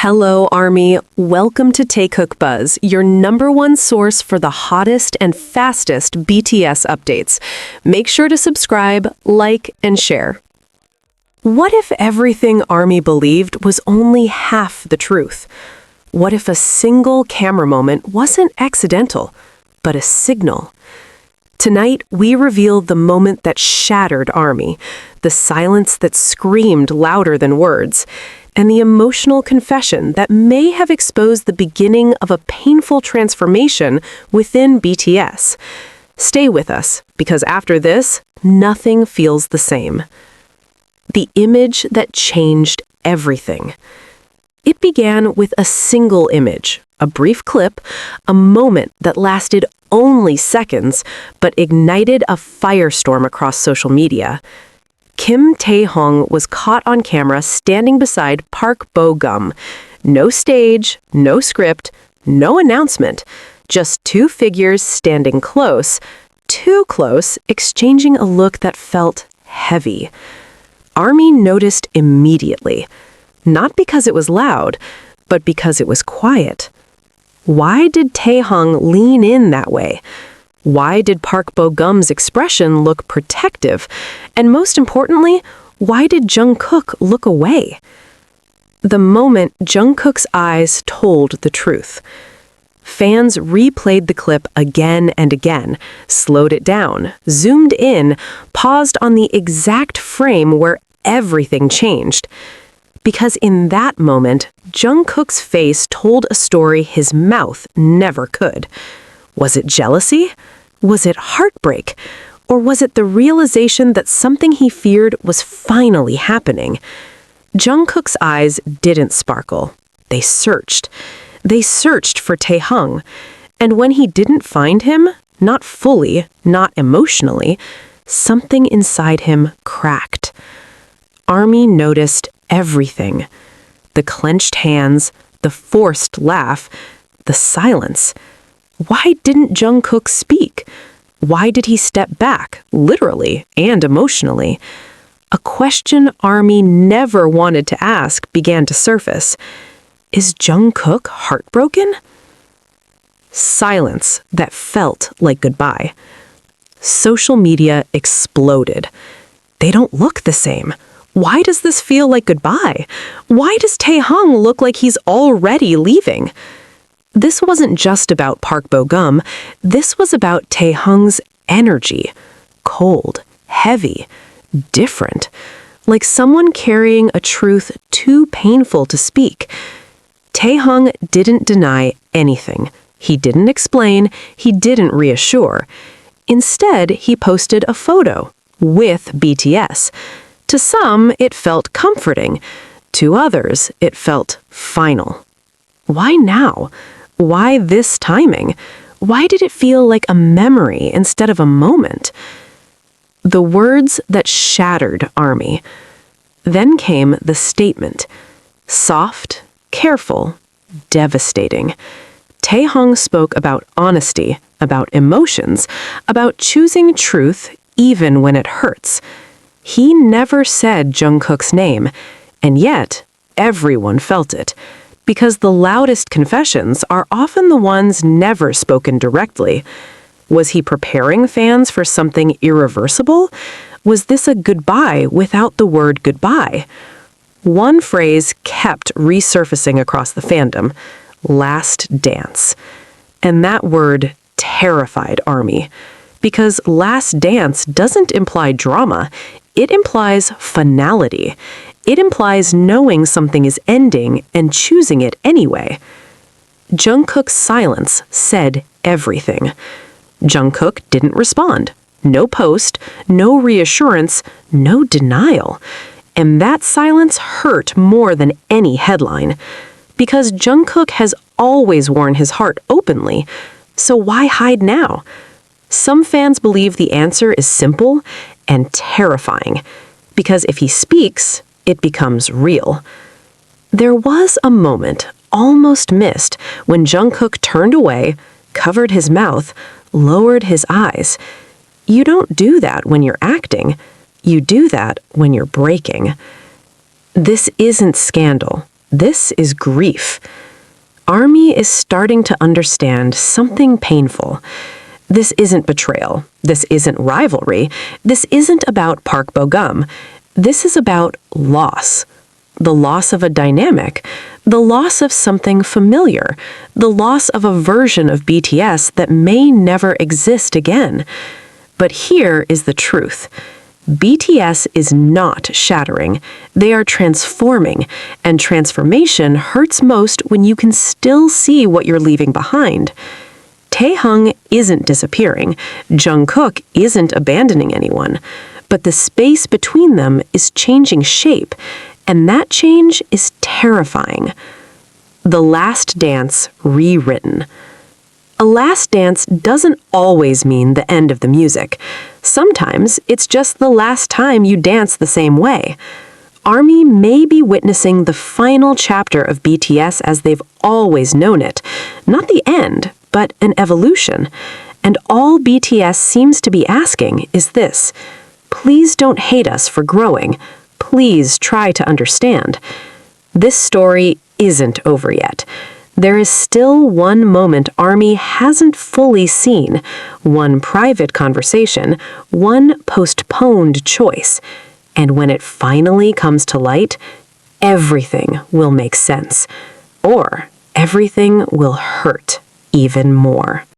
Hello, Army. Welcome to Taekook Buzz, your #1 source for the hottest and fastest BTS updates. Make sure to subscribe, like, and share. What if everything Army believed was only half the truth? What if a single camera moment wasn't accidental, but a signal? Tonight, we reveal the moment that shattered Army, the silence that screamed louder than words, and the emotional confession that may have exposed the beginning of a painful transformation within BTS. Stay with us, because after this, nothing feels the same. The image that changed everything. It began with a single image, a brief clip, a moment that lasted only seconds, but ignited a firestorm across social media. Kim Tae-hong was caught on camera standing beside Park Bo-gum. No stage, no script, no announcement. Just two figures standing close, too close, exchanging a look that felt heavy. Army noticed immediately. Not because it was loud, but because it was quiet. Why did Tae-hong lean in that way? Why did Park Bo-gum's expression look protective? And most importantly, why did Jungkook look away? The moment Jungkook's eyes told the truth. Fans replayed the clip again and again, slowed it down, zoomed in, paused on the exact frame where everything changed. Because in that moment, Jungkook's face told a story his mouth never could. Was it jealousy? Was it heartbreak? Or was it the realization that something he feared was finally happening? Jungkook's eyes didn't sparkle. They searched. They searched for Tae-hong. And when he didn't find him, not fully, not emotionally, something inside him cracked. Army noticed everything. The clenched hands, the forced laugh, the silence. Why didn't Jungkook speak? Why did he step back, literally and emotionally? A question Army never wanted to ask began to surface. Is Jungkook heartbroken? Silence that felt like goodbye. Social media exploded. They don't look the same. Why does this feel like goodbye? Why does Tae-hong look like he's already leaving? This wasn't just about Park Bo-gum. This was about Tae-hong's energy. Cold, heavy, different. Like someone carrying a truth too painful to speak. Tae-hong didn't deny anything. He didn't explain. He didn't reassure. Instead, he posted a photo with BTS. To some, it felt comforting. To others, it felt final. Why now? Why this timing? Why did it feel like a memory instead of a moment? The words that shattered Army. Then came the statement. Soft, careful, devastating. Tae-hong spoke about honesty, about emotions, about choosing truth even when it hurts. He never said Jungkook's name, and yet everyone felt it. Because the loudest confessions are often the ones never spoken directly. Was he preparing fans for something irreversible? Was this a goodbye without the word goodbye? One phrase kept resurfacing across the fandom: last dance. And that word terrified Army. Because last dance doesn't imply drama, it implies finality. It implies knowing something is ending and choosing it anyway. Jungkook's silence said everything. Jungkook didn't respond. No post, no reassurance, no denial. And that silence hurt more than any headline. Because Jungkook has always worn his heart openly. So why hide now? Some fans believe the answer is simple and terrifying. Because if he speaks, it becomes real. There was a moment, almost missed, when Jungkook turned away, covered his mouth, lowered his eyes. You don't do that when you're acting. You do that when you're breaking. This isn't scandal. This is grief. ARMY is starting to understand something painful. This isn't betrayal. This isn't rivalry. This isn't about Park Bo-gum. This is about loss. The loss of a dynamic, the loss of something familiar, the loss of a version of BTS that may never exist again. But here is the truth. BTS is not shattering. They are transforming, and transformation hurts most when you can still see what you're leaving behind. Taehyung isn't disappearing. Jungkook isn't abandoning anyone. But the space between them is changing shape, and that change is terrifying. The Last Dance rewritten. A last dance doesn't always mean the end of the music. Sometimes it's just the last time you dance the same way. ARMY may be witnessing the final chapter of BTS as they've always known it. Not the end, but an evolution. And all BTS seems to be asking is this: please don't hate us for growing. Please try to understand. This story isn't over yet. There is still one moment ARMY hasn't fully seen, one private conversation, one postponed choice. And when it finally comes to light, everything will make sense. Or everything will hurt even more.